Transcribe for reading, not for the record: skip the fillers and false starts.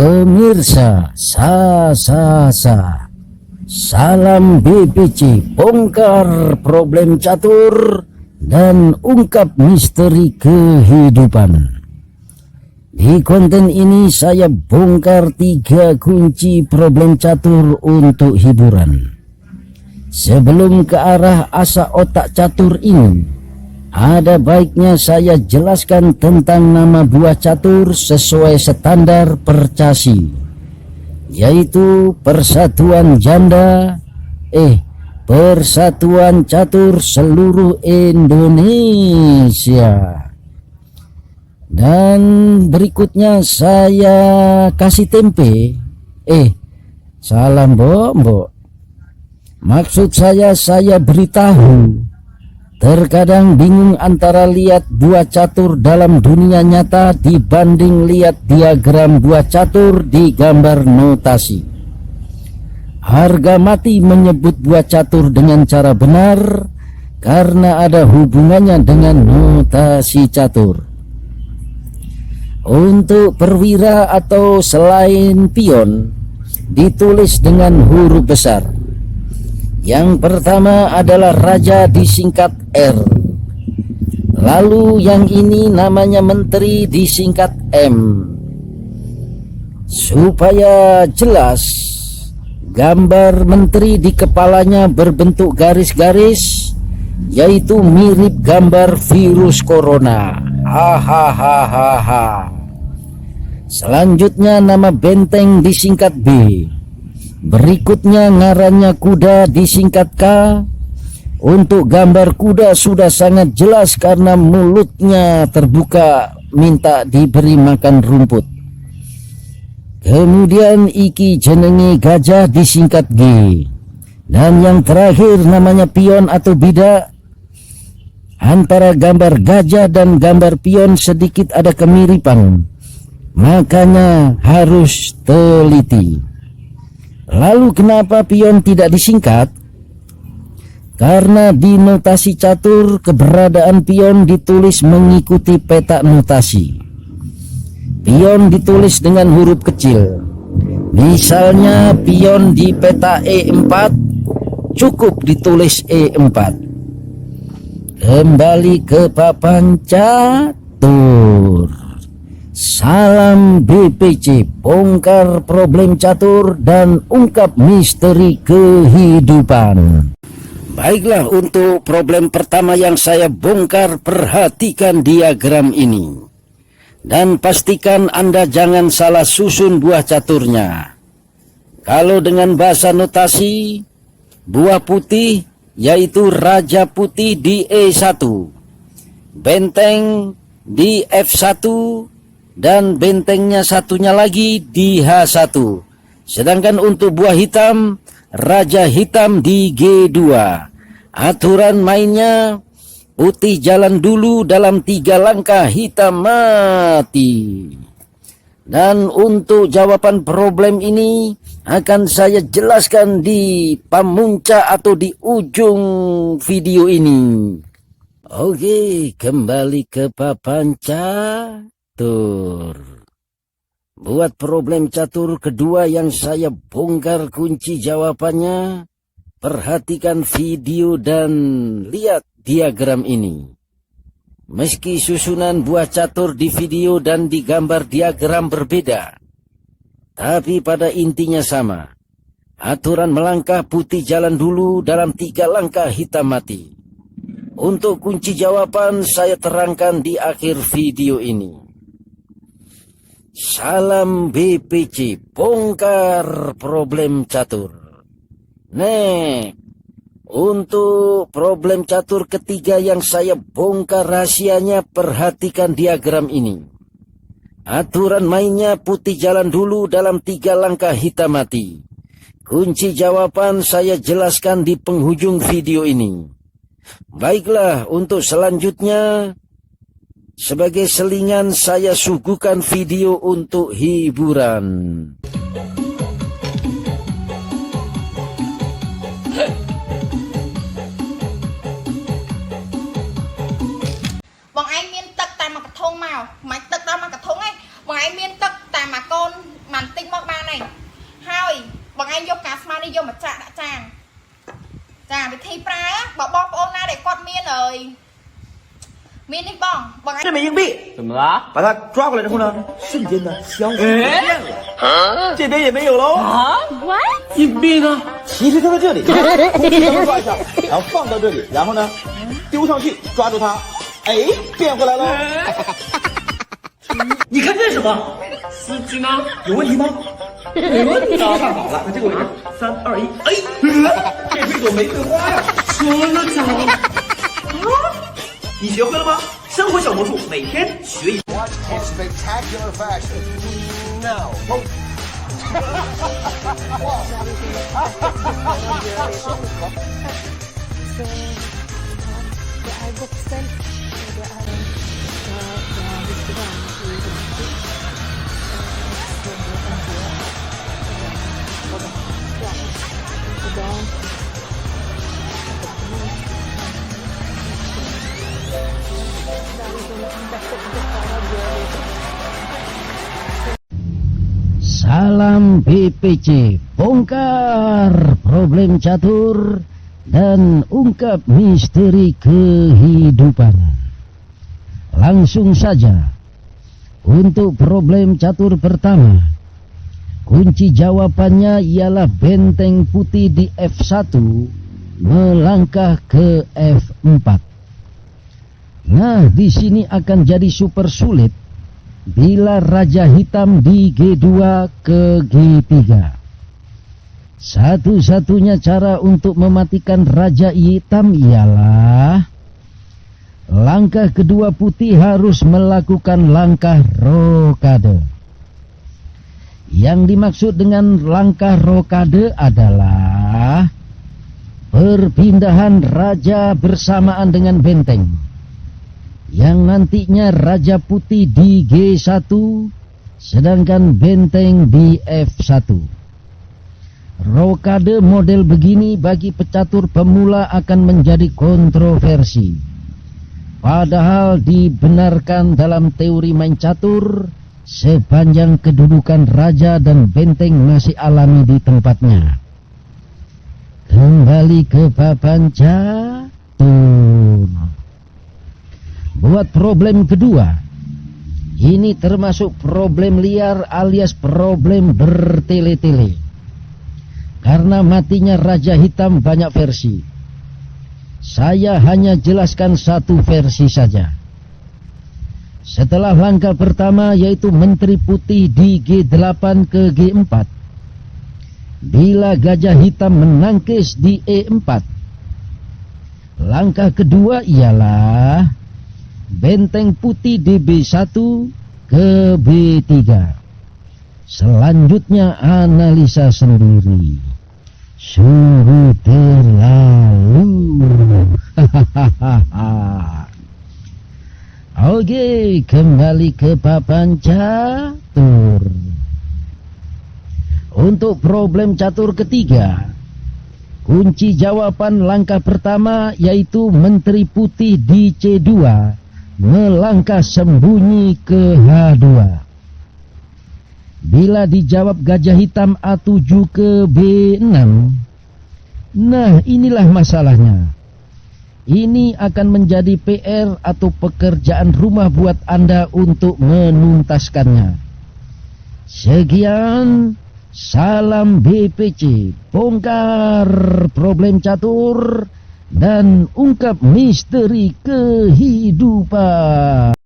Pemirsa, salam BPC, bongkar problem catur dan ungkap misteri kehidupan. Di konten ini saya bongkar 3 kunci problem catur untuk hiburan. Sebelum ke arah asa otak catur ini, ada baiknya saya jelaskan tentang nama buah catur sesuai standar Percasi, yaitu Persatuan Catur Seluruh Indonesia. Dan berikutnya saya kasih tempe. Salam mbok. Maksud saya beritahu. Terkadang bingung antara lihat buah catur dalam dunia nyata dibanding lihat diagram buah catur di gambar notasi. Harga mati menyebut buah catur dengan cara benar karena ada hubungannya dengan notasi catur. Untuk perwira atau selain pion ditulis dengan huruf besar. Yang pertama adalah raja disingkat R. Lalu yang ini namanya menteri disingkat M. Supaya jelas, gambar menteri di kepalanya berbentuk garis-garis, yaitu mirip gambar virus corona. Hahaha. Selanjutnya nama benteng disingkat B. Berikutnya ngarannya kuda disingkat K. Untuk gambar kuda sudah sangat jelas karena mulutnya terbuka minta diberi makan rumput. Kemudian iki jenenge gajah disingkat G. Dan yang terakhir namanya pion atau bidak. Antara gambar gajah dan gambar pion sedikit ada kemiripan. Makanya harus teliti. Lalu kenapa pion tidak disingkat? Karena di notasi catur keberadaan pion ditulis mengikuti peta notasi. Pion ditulis dengan huruf kecil. Misalnya pion di peta E4 cukup ditulis E4. Kembali ke papan catur. Salam BPC, bongkar problem catur dan ungkap misteri kehidupan. Baiklah, untuk problem pertama yang saya bongkar, perhatikan diagram ini. Dan pastikan Anda jangan salah susun buah caturnya. Kalau dengan bahasa notasi, buah putih yaitu raja putih di E1, benteng di F1, dan bentengnya satunya lagi di H1. Sedangkan untuk buah hitam, raja hitam di G2. Aturan mainnya, putih jalan dulu dalam 3 langkah, hitam mati. Dan untuk jawaban problem ini akan saya jelaskan di pamunca atau di ujung video ini. Oke, kembali ke papan catur. Buat problem catur kedua yang saya bongkar kunci jawabannya, perhatikan video dan lihat diagram ini. Meski susunan buah catur di video dan di gambar diagram berbeda, tapi pada intinya sama. Aturan melangkah, putih jalan dulu dalam 3 langkah, hitam mati. Untuk kunci jawaban saya terangkan di akhir video ini. Salam BPC, bongkar problem catur. Untuk problem catur ketiga yang saya bongkar rahasianya, perhatikan diagram ini. Aturan mainnya, putih jalan dulu dalam 3 langkah, hitam mati. Kunci jawaban saya jelaskan di penghujung video ini. Baiklah, untuk selanjutnya, sebagai selingan saya suguhkan video untuk hiburan. Bọn anh miên tật tại mà cả thôn màu, mày tật ra mà cả thôn ấy. Bọn anh miên tật tại mà con màn anh vô cá smart đi vô mà chạ đã chàng chàng bị thi pra á bỏ bom ôn na để con miên rồi miên đi bong bằng anh 这枚硬币怎么了？把它抓过来之后呢，瞬间的消失不见了，这边也没有喽。啊？硬币呢？其实它在这里，空气中抓一下，然后放到这里，然后呢丢上去，抓住它，哎，变回来喽。你看这是什么？司机呢？有问题吗？没问题啊。看好了，看这个位置，3、2、1，哎，这是一朵玫瑰花呀！说了早。你学会了吗？生活小魔术，每天学一。 Watch in spectacular fashion. Now, vote. Salam BPC, bongkar problem catur dan ungkap misteri kehidupan. Langsung saja, untuk problem catur pertama, kunci jawabannya ialah benteng putih di F1 melangkah ke F4. Nah, di sini akan jadi super sulit bila Raja Hitam di G2 ke G3. Satu-satunya cara untuk mematikan Raja Hitam ialah langkah kedua putih harus melakukan langkah rokade. Yang dimaksud dengan langkah rokade adalah perpindahan raja bersamaan dengan benteng, yang nantinya Raja Putih di G1 sedangkan benteng di F1. Rokade model begini bagi pecatur pemula akan menjadi kontroversi, padahal dibenarkan dalam teori main catur sepanjang kedudukan raja dan benteng masih alami di tempatnya. Kembali ke papan catur. Buat problem kedua, ini termasuk problem liar alias problem bertele-tele. Karena matinya Raja Hitam banyak versi. Saya hanya jelaskan satu versi saja. Setelah langkah pertama yaitu Menteri Putih di G8 ke G4. Bila Gajah Hitam menangkis di E4. Langkah kedua ialah benteng putih di B1 ke B3. Selanjutnya analisa sendiri. Sungguh terlalu. Oke, kembali ke papan catur. Untuk problem catur ketiga, kunci jawaban langkah pertama yaitu Menteri Putih di C2 melangkah sembunyi ke H2. Bila dijawab Gajah Hitam A7 ke B6, nah inilah masalahnya. Ini akan menjadi PR atau pekerjaan rumah buat Anda untuk menuntaskannya. Sekian, salam BPC, bongkar problem catur dan ungkap misteri kehidupan.